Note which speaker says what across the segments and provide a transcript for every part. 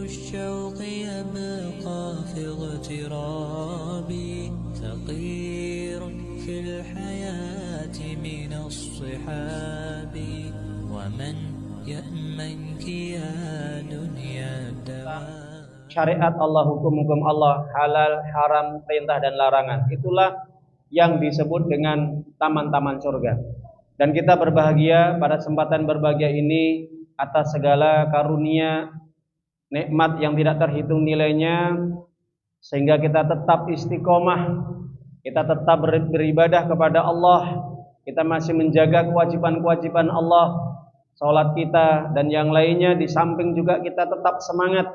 Speaker 1: الشوق يبقى في اغترابي ثقير في الحياة من الصحاب ومن يأمنك يا دنيا الدوام.
Speaker 2: Syariat Allah, hukum-hukum Allah, halal, haram, perintah dan larangan. Itulah yang disebut dengan taman-taman surga. Dan kita berbahagia pada kesempatan berbahagia ini atas segala karunia, nikmat yang tidak terhitung nilainya, sehingga kita tetap istiqomah, kita tetap beribadah kepada Allah, kita masih menjaga kewajiban-kewajiban Allah, sholat kita dan yang lainnya. Di samping juga kita tetap semangat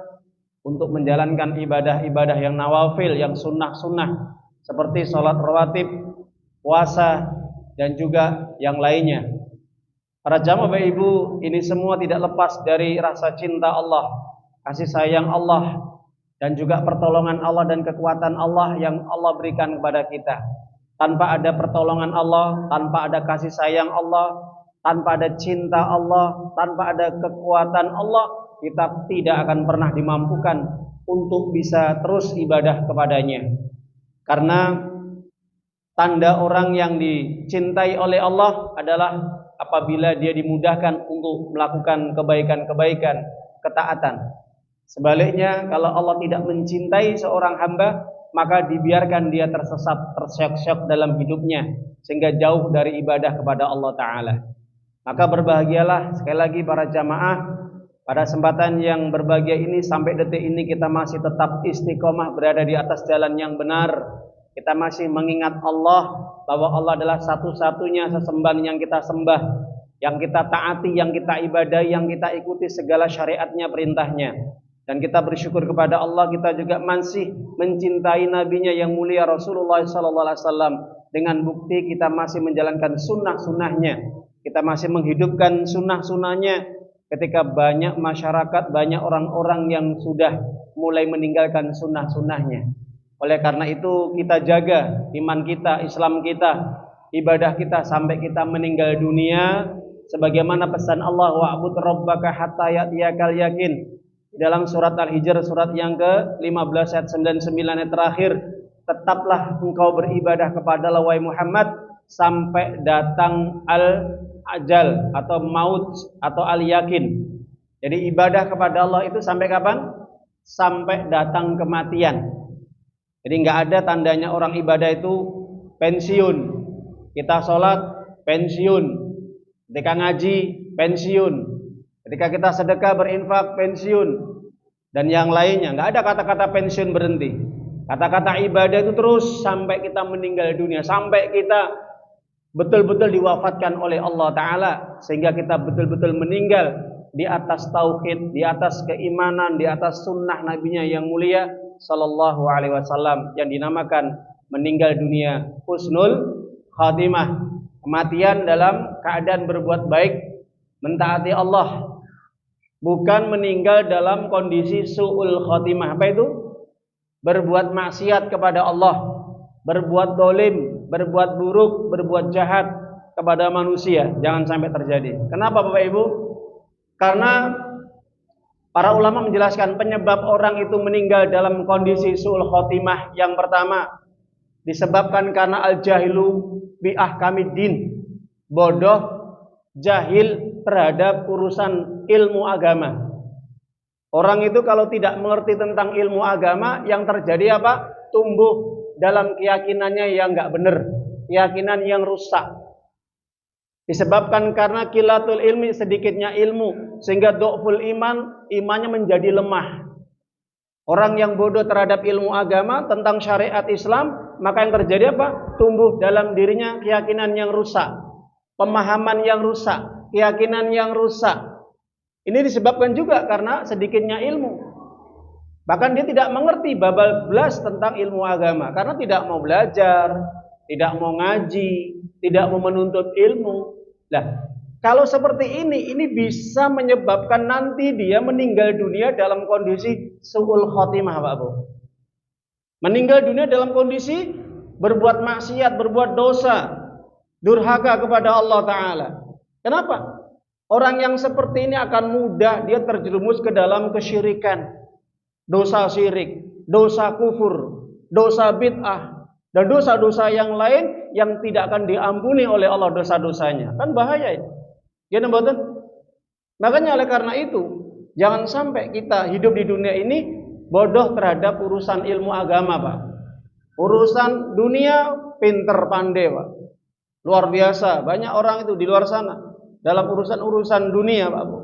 Speaker 2: untuk menjalankan ibadah-ibadah yang nawafil, yang sunnah-sunnah, seperti sholat rawatib, puasa, dan juga yang lainnya. Para jamaah Bapak Ibu, ini semua tidak lepas dari rasa cinta Allah, kasih sayang Allah, dan juga pertolongan Allah dan kekuatan Allah yang Allah berikan kepada kita. Tanpa ada pertolongan Allah, tanpa ada kasih sayang Allah, tanpa ada cinta Allah, tanpa ada kekuatan Allah, kita tidak akan pernah dimampukan untuk bisa terus ibadah kepadanya. Karena tanda orang yang dicintai oleh Allah adalah apabila dia dimudahkan untuk melakukan kebaikan-kebaikan, ketaatan. Sebaliknya, kalau Allah tidak mencintai seorang hamba, maka dibiarkan dia tersesat, tersyok-syok dalam hidupnya, sehingga jauh dari ibadah kepada Allah Ta'ala. Maka berbahagialah sekali lagi para jamaah, pada kesempatan yang berbahagia ini, sampai detik ini kita masih tetap istiqomah berada di atas jalan yang benar. Kita masih mengingat Allah, bahwa Allah adalah satu-satunya sesembahan yang kita sembah, yang kita taati, yang kita ibadahi, yang kita ikuti segala syariatnya, perintahnya. Dan kita bersyukur kepada Allah, kita juga masih mencintai nabinya yang mulia Rasulullah SAW. Dengan bukti kita masih menjalankan sunnah-sunnahnya, kita masih menghidupkan sunnah-sunnahnya, ketika banyak masyarakat, banyak orang-orang yang sudah mulai meninggalkan sunnah-sunnahnya. Oleh karena itu kita jaga iman kita, Islam kita, ibadah kita sampai kita meninggal dunia, sebagaimana pesan Allah, wa'bud rabbaka hatta ya'tiyakal yakin. Dalam surat Al-Hijr, surat yang ke-15 ayat 99 ayat terakhir, tetaplah engkau beribadah kepada Allah wahai Muhammad sampai datang al-ajal atau maut atau al-yakin. Jadi ibadah kepada Allah itu sampai kapan? Sampai datang kematian. Jadi nggak ada tandanya orang ibadah itu pensiun. Kita sholat pensiun, ketika ngaji pensiun, ketika kita sedekah berinfak pensiun, dan yang lainnya. Nggak ada kata-kata pensiun berhenti. Kata-kata ibadah itu terus sampai kita meninggal dunia, sampai kita betul-betul diwafatkan oleh Allah Ta'ala, sehingga kita betul-betul meninggal di atas tauhid, di atas keimanan, di atas sunnah nabinya yang mulia Sallallahu Alaihi Wasallam, yang dinamakan meninggal dunia husnul khatimah, kematian dalam keadaan berbuat baik, mentaati Allah, bukan meninggal dalam kondisi su'ul khatimah. Apa itu? Berbuat maksiat kepada Allah, berbuat dolim, berbuat buruk, berbuat jahat kepada manusia. Jangan sampai terjadi. Kenapa Bapak Ibu? Karena para ulama menjelaskan penyebab orang itu meninggal dalam kondisi su'ul khotimah. Yang pertama, disebabkan karena al-jahilu bi ahkamiddin, bodoh, jahil terhadap urusan ilmu agama. Orang itu kalau tidak mengerti tentang ilmu agama, yang terjadi apa? Tumbuh dalam keyakinannya yang enggak benar, keyakinan yang rusak. Disebabkan karena kilatul ilmi, sedikitnya ilmu, sehingga du'ful iman, imannya menjadi lemah. Orang yang bodoh terhadap ilmu agama tentang syariat Islam, maka yang terjadi apa? Tumbuh dalam dirinya keyakinan yang rusak, pemahaman yang rusak, keyakinan yang rusak. Ini disebabkan juga karena sedikitnya ilmu. Bahkan dia tidak mengerti babal belas tentang ilmu agama, karena tidak mau belajar, tidak mau ngaji, tidak mau menuntut ilmu. Nah, kalau seperti ini bisa menyebabkan nanti dia meninggal dunia dalam kondisi su'ul khotimah, Pak Bu. Meninggal dunia dalam kondisi berbuat maksiat, berbuat dosa, durhaka kepada Allah Ta'ala. Kenapa? Orang yang seperti ini akan mudah dia terjerumus ke dalam kesyirikan. dosa syirik, dosa kufur, dosa bid'ah, dan dosa-dosa yang lain yang tidak akan diampuni oleh Allah dosa-dosanya. Kan bahaya itu. Ya, betul. Makanya oleh karena itu, jangan sampai kita hidup di dunia ini bodoh terhadap urusan ilmu agama, Pak. Urusan dunia pinter pandai, Pak. Luar biasa, banyak orang itu di luar sana dalam urusan-urusan dunia, Pak Bu.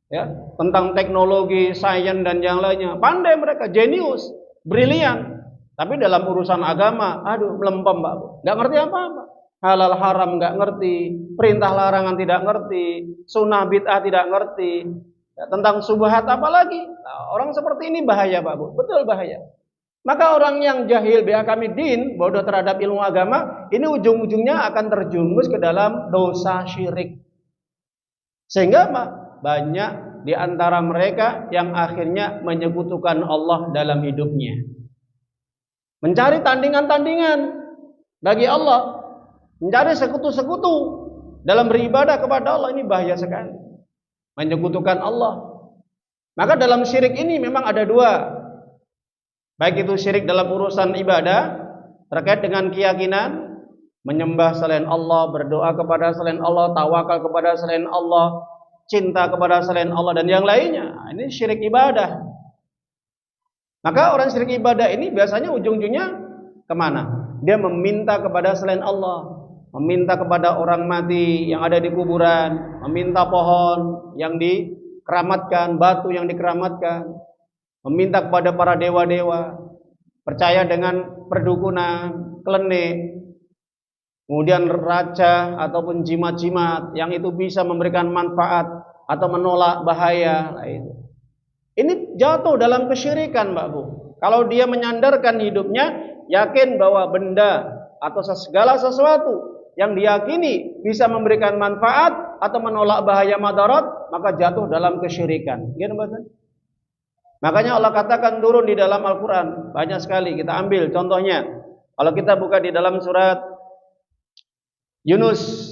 Speaker 2: Ya, tentang teknologi, sains dan yang lainnya. Pandai mereka, jenius, brilian. Tapi dalam urusan agama, aduh, melempem, Pak Bu. Enggak ngerti apa-apa. Halal haram enggak ngerti, perintah larangan tidak ngerti, sunnah bid'ah tidak ngerti. Ya, tentang subhat apalagi. Nah, orang seperti ini bahaya, Pak Bu. Betul bahaya. Maka orang yang jahil bi'akamidin, bodoh terhadap ilmu agama, ini ujung-ujungnya akan terjumus ke dalam dosa syirik. Sehingga banyak di antara mereka yang akhirnya menyekutukan Allah dalam hidupnya. Mencari tandingan-tandingan bagi Allah, mencari sekutu-sekutu dalam beribadah kepada Allah, ini bahaya sekali. Menyekutukan Allah. Maka dalam syirik ini memang ada dua. Baik itu syirik dalam urusan ibadah terkait dengan keyakinan, menyembah selain Allah, berdoa kepada selain Allah, tawakal kepada selain Allah, cinta kepada selain Allah dan yang lainnya. Ini syirik ibadah. Maka orang syirik ibadah ini biasanya ujung-ujungnya kemana? Dia meminta kepada selain Allah, meminta kepada orang mati yang ada di kuburan, meminta pohon yang dikeramatkan, batu yang dikeramatkan, meminta kepada para dewa-dewa, percaya dengan perdukunan, klenik, kemudian raja ataupun jimat-jimat yang itu bisa memberikan manfaat atau menolak bahaya. Ini jatuh dalam kesyirikan, Mbak Bu. Kalau dia menyandarkan hidupnya, yakin bahwa benda atau segala sesuatu yang diyakini bisa memberikan manfaat atau menolak bahaya madarat, maka jatuh dalam kesyirikan. Gitu, Mbak. Makanya Allah katakan turun di dalam Al-Quran banyak sekali. Kita ambil contohnya. Kalau kita buka di dalam surat Yunus,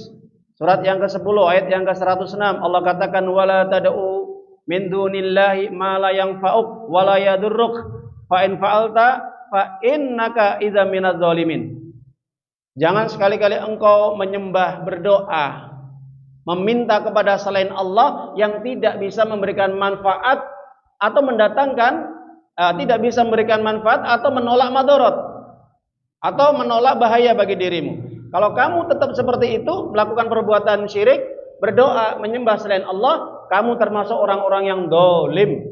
Speaker 2: surat yang ke-10 ayat yang ke-106, Allah katakan wala tad'u min dunillahi ma la yanfa'uk wa la yadurruk fa in fa'alta fa innaka idza minadz zalimin. Jangan sekali-kali engkau menyembah, berdoa, meminta kepada selain Allah yang tidak bisa memberikan manfaat atau mendatangkan, tidak bisa memberikan manfaat atau menolak madarat atau menolak bahaya bagi dirimu. Kalau kamu tetap seperti itu, melakukan perbuatan syirik, berdoa, menyembah selain Allah, kamu termasuk orang-orang yang dolim.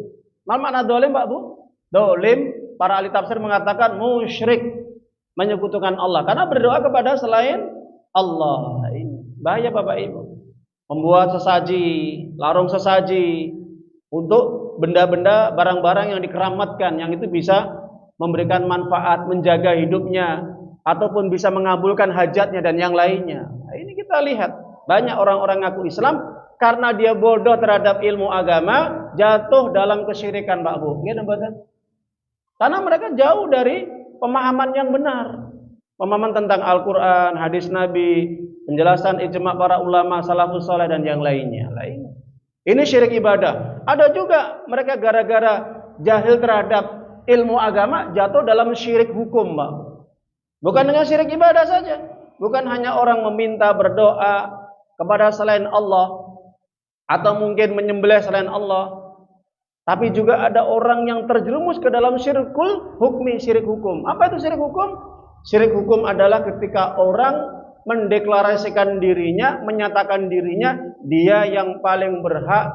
Speaker 2: Mana makna dolim, Pak Bu? Dolim, para ahli tafsir mengatakan musyrik, menyekutukan Allah karena berdoa kepada selain Allah. Ini bahaya, Bapak Ibu. Membuat sesaji, larung sesaji untuk benda-benda, barang-barang yang dikeramatkan, yang itu bisa memberikan manfaat, menjaga hidupnya, ataupun bisa mengabulkan hajatnya dan yang lainnya. Nah, ini kita lihat banyak orang-orang ngaku Islam karena dia bodoh terhadap ilmu agama, jatuh dalam kesyirikan, Pak Bu. Karena mereka jauh dari pemahaman yang benar, pemahaman tentang Al-Quran, hadis Nabi, penjelasan ijma' para ulama, salafus saleh dan yang lainnya. Ini syirik ibadah. Ada juga mereka gara-gara jahil terhadap ilmu agama jatuh dalam syirik hukum, Pak. Bukan dengan syirik ibadah saja. Bukan hanya orang meminta, berdoa kepada selain Allah atau mungkin menyembelih selain Allah, tapi juga ada orang yang terjerumus ke dalam syirkul hukmi, syirik hukum. Apa itu syirik hukum? Syirik hukum adalah ketika orang mendeklarasikan dirinya, menyatakan dirinya dia yang paling berhak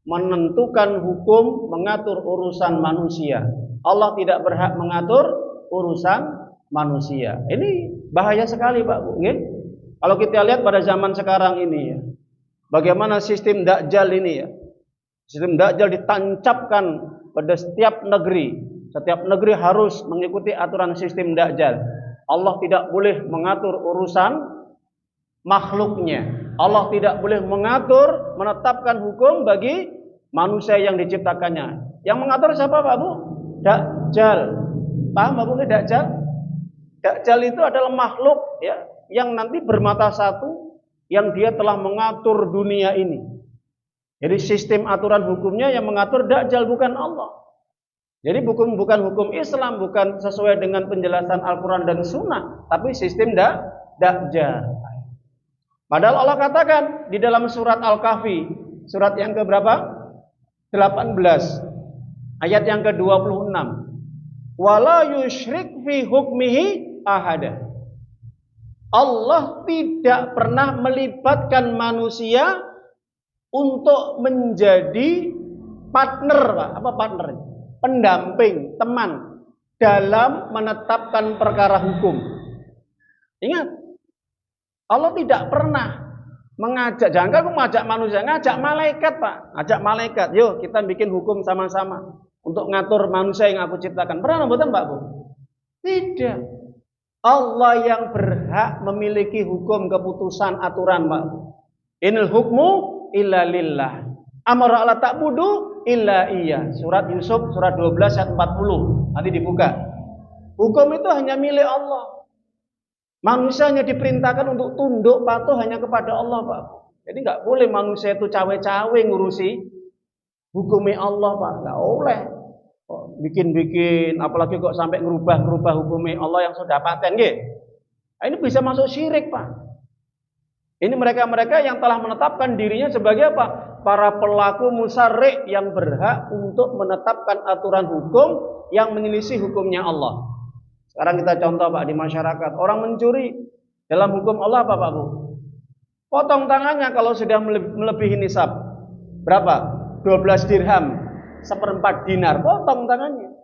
Speaker 2: menentukan hukum, mengatur urusan manusia. Allah tidak berhak mengatur urusan manusia. Ini bahaya sekali, Pak Bu. Kalau kita lihat pada zaman sekarang ini ya, bagaimana sistem Dajjal ini ya. Sistem Dajjal ditancapkan pada setiap negeri. Setiap negeri harus mengikuti aturan sistem Dajjal. Allah tidak boleh mengatur urusan makhluknya. Allah tidak boleh mengatur, menetapkan hukum bagi manusia yang diciptakannya. Yang mengatur siapa, Pak Bu? Dajjal. Paham, Pak Bu, Dajjal? Dajjal itu adalah makhluk ya, yang nanti bermata satu, yang dia telah mengatur dunia ini. Jadi sistem aturan hukumnya yang mengatur Dajjal, bukan Allah. Jadi bukan hukum Islam, bukan sesuai dengan penjelasan Al-Quran dan Sunnah, tapi sistem Dajjal. Padahal Allah katakan di dalam surat Al-Kahfi, surat yang keberapa? 18, ayat yang ke-26. Wala yusyrik fi hukmihi ahada. Allah tidak pernah melibatkan manusia untuk menjadi partner, Pak. Apa partner? Pendamping, teman dalam menetapkan perkara hukum. Ingat, Allah tidak pernah mengajak, jangan mengajak manusia, ngajak malaikat, Pak. Ajak malaikat, yuk kita bikin hukum sama-sama untuk ngatur manusia yang aku ciptakan. Pernah betul Pak Bu? Tidak. Allah yang berhak memiliki hukum, keputusan, aturan, Pak. Inil hukmu illa lillah. Amara Allah ta'budu illa iya. Surat Yusuf surat 12 ayat 40. Nanti dibuka. Hukum itu hanya milik Allah. Manusia hanya diperintahkan untuk tunduk patuh hanya kepada Allah, Pak. Jadi nggak boleh manusia itu cawe-cawe ngurusi hukumnya Allah, Pak. Nggak boleh. Bikin-bikin, apalagi kok sampai ngerubah hukumnya Allah yang sudah paten, gitu. Nah, ini bisa masuk syirik, Pak. Ini mereka-mereka yang telah menetapkan dirinya sebagai apa? Para pelaku musyrik yang berhak untuk menetapkan aturan hukum yang menyelisih hukumnya Allah. Sekarang kita contoh, Pak, di masyarakat. Orang mencuri dalam hukum Allah apa, Pak Bu? Potong tangannya kalau sudah melebihi nisab. Berapa? 12 dirham, 1/4 dinar. Potong tangannya.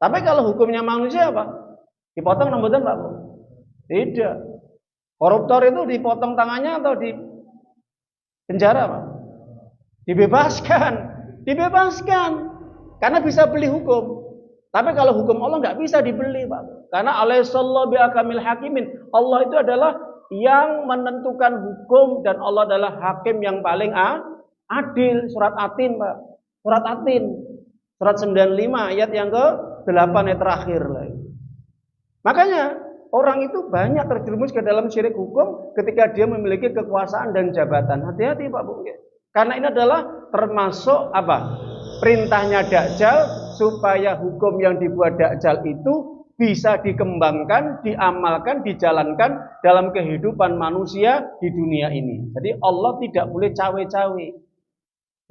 Speaker 2: Tapi kalau hukumnya manusia apa? Dipotong rambutan, Pak Bu? Tidak. Koruptor itu dipotong tangannya atau di penjara, Pak? Dibebaskan. Karena bisa beli hukum. Tapi kalau hukum Allah nggak bisa dibeli, Pak. Karena alaihissallahu biakamil hakimin. Allah itu adalah yang menentukan hukum dan Allah adalah hakim yang paling adil. Surat Atin, Pak. Surat Atin. Surat 95 ayat yang ke-8 ayat terakhir. Makanya orang itu banyak terjerumus ke dalam syirik hukum ketika dia memiliki kekuasaan dan jabatan. Hati-hati, Pak Bu. Karena ini adalah termasuk apa? Perintahnya Dajjal supaya hukum yang dibuat Dajjal itu bisa dikembangkan, diamalkan, dijalankan dalam kehidupan manusia di dunia ini. Jadi Allah tidak boleh cawe-cawe.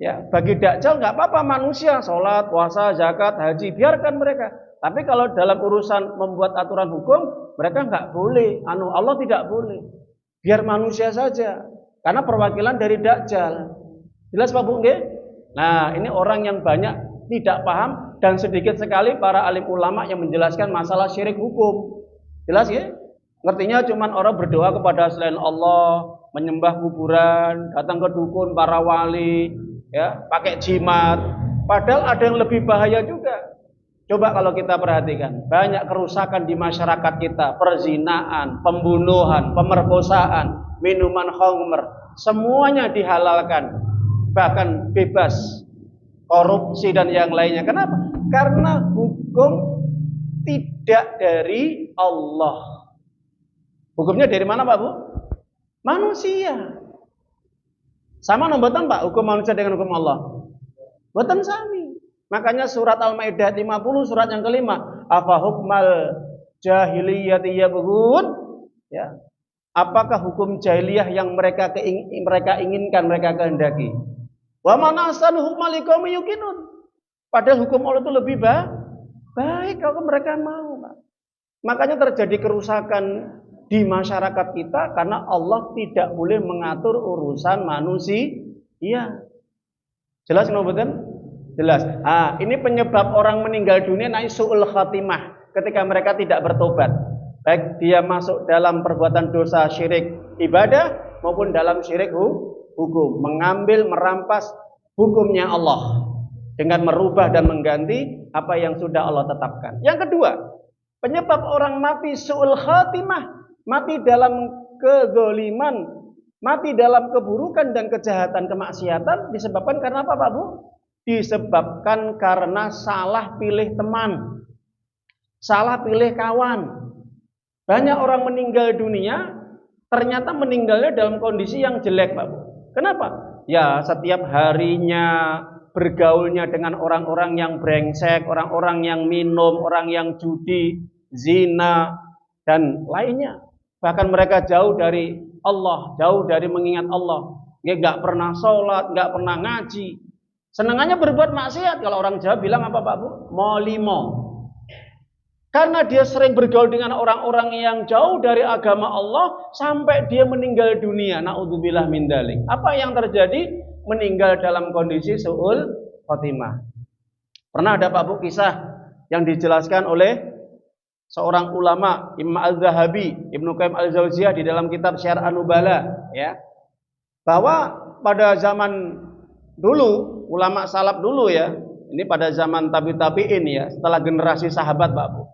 Speaker 2: Ya, bagi Dajjal nggak apa-apa manusia sholat, puasa, zakat, haji, biarkan mereka. Tapi kalau dalam urusan membuat aturan hukum, mereka nggak boleh. Allah tidak boleh. Biar manusia saja. Karena perwakilan dari Dajjal. Jelas Pak Bu? Nah, ini orang yang banyak tidak paham dan sedikit sekali para alim ulama yang menjelaskan masalah syirik hukum. Jelas ya? Ngertinya cuman orang berdoa kepada selain Allah, menyembah kuburan, datang ke dukun, para wali, ya, pakai jimat. Padahal ada yang lebih bahaya juga. Coba kalau kita perhatikan, banyak kerusakan di masyarakat kita, perzinaan, pembunuhan, pemerkosaan, minuman khamr, semuanya dihalalkan. Bahkan bebas, korupsi dan yang lainnya. Kenapa? Karena hukum tidak dari Allah. Hukumnya dari mana, Pak Bu? Manusia. Sama nombatan, Pak, hukum manusia dengan hukum Allah? Boten sami. Makanya surat Al-Maidah 50 surat yang kelima, afa hukmal jahiliyati yabghun? Ya. Apakah hukum jahiliyah yang mereka inginkan, mereka kehendaki? Wa man ahsanu hukman liqaumin yuqinun. Padahal hukum Allah itu lebih baik kalau mereka mau, Pak. Makanya terjadi kerusakan di masyarakat kita karena Allah tidak boleh mengatur urusan manusia. Iya. Jelas nggak betul? Jelas. Ini penyebab orang meninggal dunia naik su'ul khatimah ketika mereka tidak bertobat. Baik dia masuk dalam perbuatan dosa syirik ibadah maupun dalam syirik hukum, mengambil, merampas hukumnya Allah dengan merubah dan mengganti apa yang sudah Allah tetapkan. Yang kedua, penyebab orang mati su'ul khatimah, mati dalam kezaliman, mati dalam keburukan dan kejahatan, kemaksiatan disebabkan karena apa, Pak Bu? Disebabkan karena salah pilih teman, salah pilih kawan. Banyak orang meninggal dunia ternyata meninggalnya dalam kondisi yang jelek, Pak Bu. Kenapa? Ya, setiap harinya bergaulnya dengan orang-orang yang brengsek, orang-orang yang minum, orang yang judi, zina, dan lainnya. Bahkan mereka jauh dari Allah, jauh dari mengingat Allah. Dia nggak pernah sholat, nggak pernah ngaji. Senangannya berbuat maksiat. Kalau orang Jawa bilang apa Pak Bu? Molimo. Karena dia sering bergaul dengan orang-orang yang jauh dari agama Allah sampai dia meninggal dunia. Na'udzubillah min dzalik. Apa yang terjadi? Meninggal dalam kondisi su'ul khotimah. Pernah ada Pak Bu kisah yang dijelaskan oleh seorang ulama, Imam Al-Zahabi, Ibnu Qayyim Al-Jauziyah di dalam kitab Syarh An-Nubala, ya. Bahwa pada zaman dulu, ulama salaf dulu ya, ini pada zaman tabi'in ya, setelah generasi sahabat Pak Bu.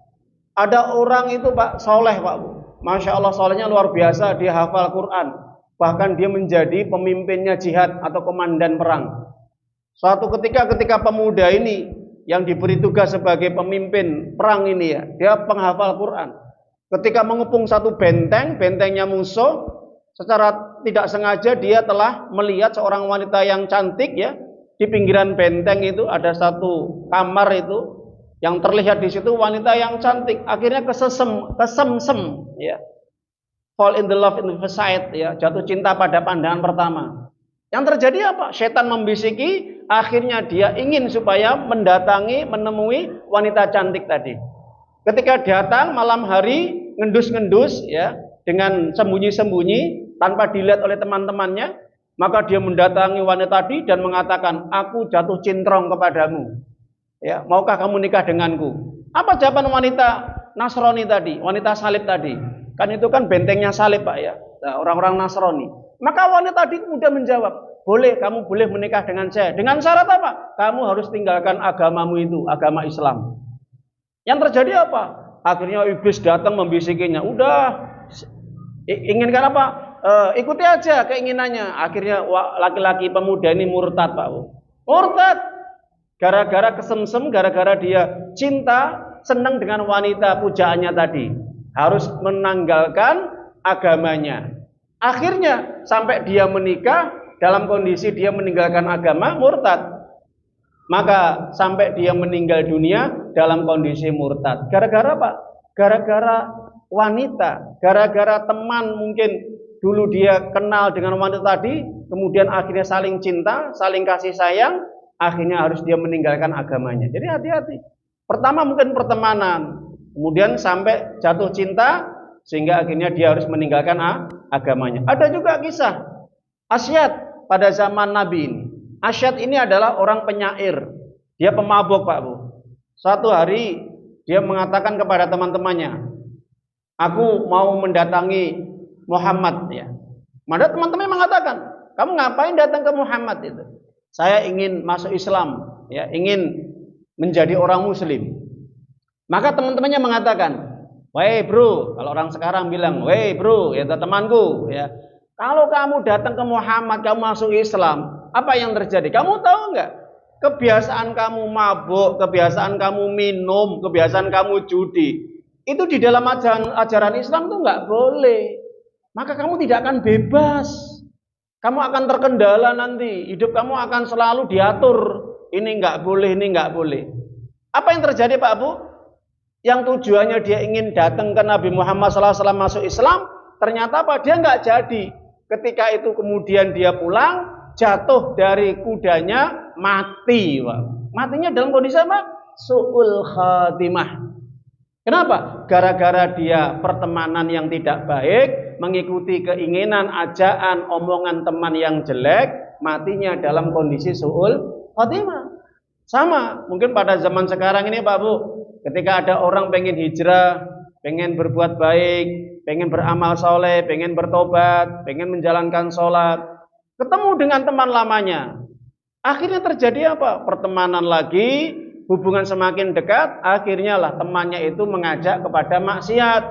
Speaker 2: Ada orang itu Pak soleh Pak Bu, Masya Allah solehnya luar biasa, dia hafal Quran, bahkan dia menjadi pemimpinnya jihad atau komandan perang. Suatu ketika pemuda ini yang diberi tugas sebagai pemimpin perang ini ya, dia penghafal Quran. Ketika mengepung satu bentengnya musuh, secara tidak sengaja dia telah melihat seorang wanita yang cantik ya, di pinggiran benteng itu ada satu kamar itu. Yang terlihat di situ wanita yang cantik, akhirnya kesemsem ya. Fall in the love in the first sight ya, jatuh cinta pada pandangan pertama. Yang terjadi apa? Setan membisiki, akhirnya dia ingin supaya menemui wanita cantik tadi. Ketika datang malam hari, ngendus-ngendus ya, dengan sembunyi-sembunyi tanpa dilihat oleh teman-temannya, maka dia mendatangi wanita tadi dan mengatakan, "Aku jatuh cintrong kepadamu. Ya, maukah kamu nikah denganku?" Apa jawaban wanita Nasrani tadi, wanita salib tadi? Kan itu kan bentengnya salib Pak ya, orang-orang Nasrani. Maka wanita tadi kemudian menjawab, "Boleh, kamu boleh menikah dengan saya. Dengan syarat apa? Kamu harus tinggalkan agamamu itu, agama Islam." Yang terjadi apa? Akhirnya iblis datang membisikinya, "Udah, inginkan apa? Ikuti aja keinginannya." Akhirnya laki-laki pemuda ini murtad Pak. Murtad. Gara-gara kesemsem, gara-gara dia cinta, senang dengan wanita pujaannya tadi, harus menanggalkan agamanya. Akhirnya sampai dia menikah dalam kondisi dia meninggalkan agama, murtad. Maka sampai dia meninggal dunia dalam kondisi murtad. Gara-gara apa? Gara-gara wanita, gara-gara teman mungkin dulu dia kenal dengan wanita tadi, kemudian akhirnya saling cinta, saling kasih sayang, akhirnya harus dia meninggalkan agamanya. Jadi hati-hati. Pertama mungkin pertemanan, kemudian sampai jatuh cinta, sehingga akhirnya dia harus meninggalkan agamanya. Ada juga kisah Asyad pada zaman Nabi ini. Asyad ini adalah orang penyair. Dia pemabuk Pak Bu. Suatu hari dia mengatakan kepada teman-temannya, "Aku mau mendatangi Muhammad." Ya. Maka teman-teman mengatakan, "Kamu ngapain datang ke Muhammad itu?" "Saya ingin masuk Islam, ya, ingin menjadi orang Muslim." Maka teman-temannya mengatakan, "Woi bro," kalau orang sekarang bilang, "Woi bro, ya temanku, ya, kalau kamu datang ke Muhammad, kamu masuk Islam, apa yang terjadi? Kamu tahu nggak? Kebiasaan kamu mabuk, kebiasaan kamu minum, kebiasaan kamu judi, itu di dalam ajaran Islam tuh nggak boleh. Maka kamu tidak akan bebas. Kamu akan terkendala nanti, hidup kamu akan selalu diatur. Ini nggak boleh, ini nggak boleh." Apa yang terjadi Pak Bu? Yang tujuannya dia ingin datang ke Nabi Muhammad SAW masuk Islam, ternyata apa? Dia nggak jadi. Ketika itu kemudian dia pulang, jatuh dari kudanya, mati Pak. Matinya dalam kondisi apa? Su'ul khatimah. Kenapa? Gara-gara dia pertemanan yang tidak baik, mengikuti keinginan, ajaan, omongan teman yang jelek, matinya dalam kondisi su'ul khatimah. Sama, mungkin pada zaman sekarang ini Pak Bu, ketika ada orang pengen hijrah, pengen berbuat baik, pengen beramal soleh, pengen bertobat, pengen menjalankan sholat, ketemu dengan teman lamanya. Akhirnya terjadi apa? Pertemanan lagi, hubungan semakin dekat, akhirnya lah temannya itu mengajak kepada maksiat,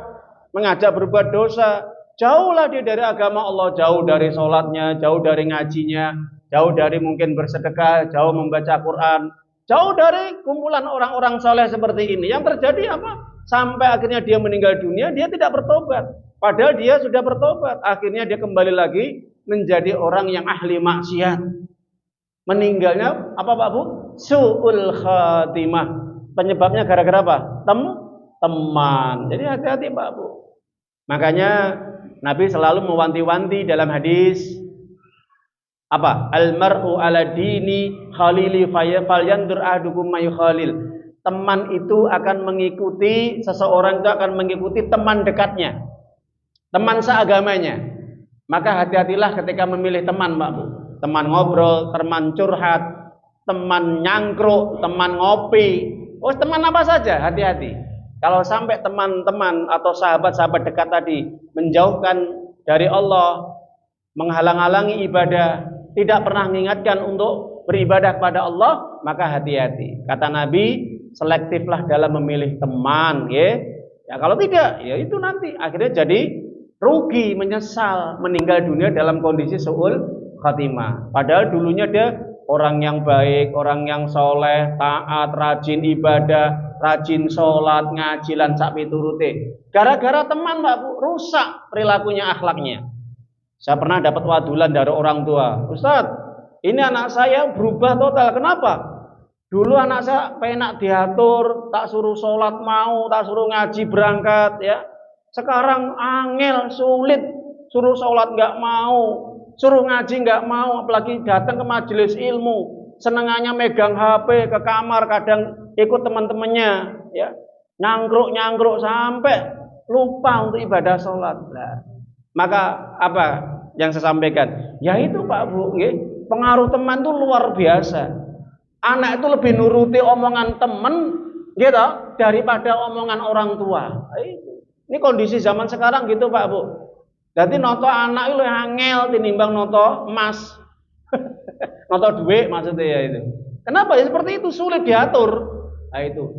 Speaker 2: mengajak berbuat dosa. Jauhlah dia dari agama Allah, jauh dari sholatnya, jauh dari ngajinya, jauh dari mungkin bersedekah, jauh membaca Quran, jauh dari kumpulan orang-orang soleh seperti ini. Yang terjadi apa? Sampai akhirnya dia meninggal dunia, dia tidak bertobat. Padahal dia sudah bertobat. Akhirnya dia kembali lagi menjadi orang yang ahli maksiat. Meninggalnya apa Pak Bu? Su'ul khatimah. Penyebabnya gara-gara apa? Teman. Jadi hati-hati Pak Bu. Makanya Nabi selalu mewanti-wanti dalam hadis apa? Al-mar'u ala dini khalili falyandur ahadukum may khalil. Teman itu akan mengikuti, seseorang itu akan mengikuti teman dekatnya, teman seagamanya. Maka hati-hatilah ketika memilih teman Pak Bu. Teman ngobrol, teman curhat, teman nyangkruk, teman ngopi. Oh, teman apa saja, hati-hati. Kalau sampai teman-teman atau sahabat-sahabat dekat tadi menjauhkan dari Allah, menghalang-halangi ibadah, tidak pernah mengingatkan untuk beribadah kepada Allah, maka hati-hati. Kata Nabi, selektiflah dalam memilih teman, ya. Ya kalau tidak, ya itu nanti akhirnya jadi rugi, menyesal, meninggal dunia dalam kondisi su'ul khatimah. Padahal dulunya dia orang yang baik, orang yang soleh, taat, rajin ibadah, rajin sholat, ngaji lan sak piturute. Gara-gara teman Mbak Bu, rusak perilakunya, akhlaknya. Saya pernah dapat wadulan dari orang tua, Ustadz, ini anak saya berubah total. Kenapa? Dulu anak saya penak diatur, tak suruh sholat mau, tak suruh ngaji berangkat, ya. Sekarang angel, sulit, suruh sholat nggak mau, suruh ngaji nggak mau, apalagi datang ke majelis ilmu, senengannya megang HP ke kamar, kadang ikut teman-temannya, ya, nyangkruk sampai lupa untuk ibadah sholat. Nah, maka apa yang saya sampaikan? Ya itu Pak Bu, ya, pengaruh teman itu luar biasa. Anak itu lebih nuruti omongan teman, gitu, daripada omongan orang tua. Ini kondisi zaman sekarang gitu Pak Bu. Jadi noto anak itu angel tinimbang noto emas. Noto duit maksudnya ya itu. Kenapa? Ya seperti itu, sulit diatur. Nah itu.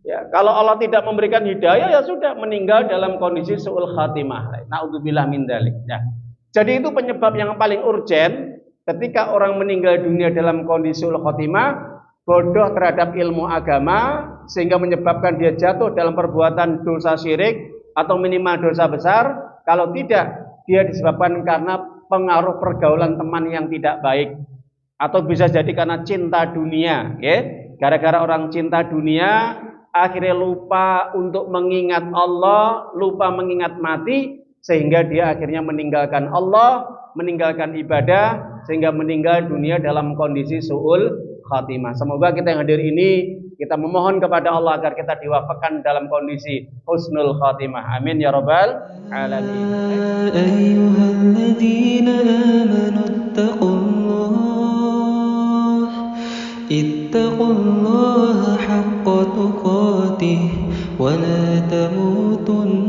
Speaker 2: Ya, kalau Allah tidak memberikan hidayah, ya sudah meninggal dalam kondisi su'ul khatimah. Naudzubillah min dzalik. Ya. Jadi itu penyebab yang paling urgen ketika orang meninggal dunia dalam kondisi su'ul khatimah, bodoh terhadap ilmu agama sehingga menyebabkan dia jatuh dalam perbuatan dosa syirik atau minimal dosa besar. Kalau tidak, dia disebabkan karena pengaruh pergaulan teman yang tidak baik, atau bisa jadi karena cinta dunia, ya. Gara-gara orang cinta dunia akhirnya lupa untuk mengingat Allah, lupa mengingat mati, sehingga dia akhirnya meninggalkan Allah, meninggalkan ibadah, sehingga meninggal dunia dalam kondisi su'ul khatimah. Semoga kita yang hadir ini, kita memohon kepada Allah agar kita diwafaqkan dalam kondisi husnul khatimah. Amin ya rabbal alamin.
Speaker 1: Ayyuhalladzina amanu ittaqullaha haqqa tuqatih wa la tamutunna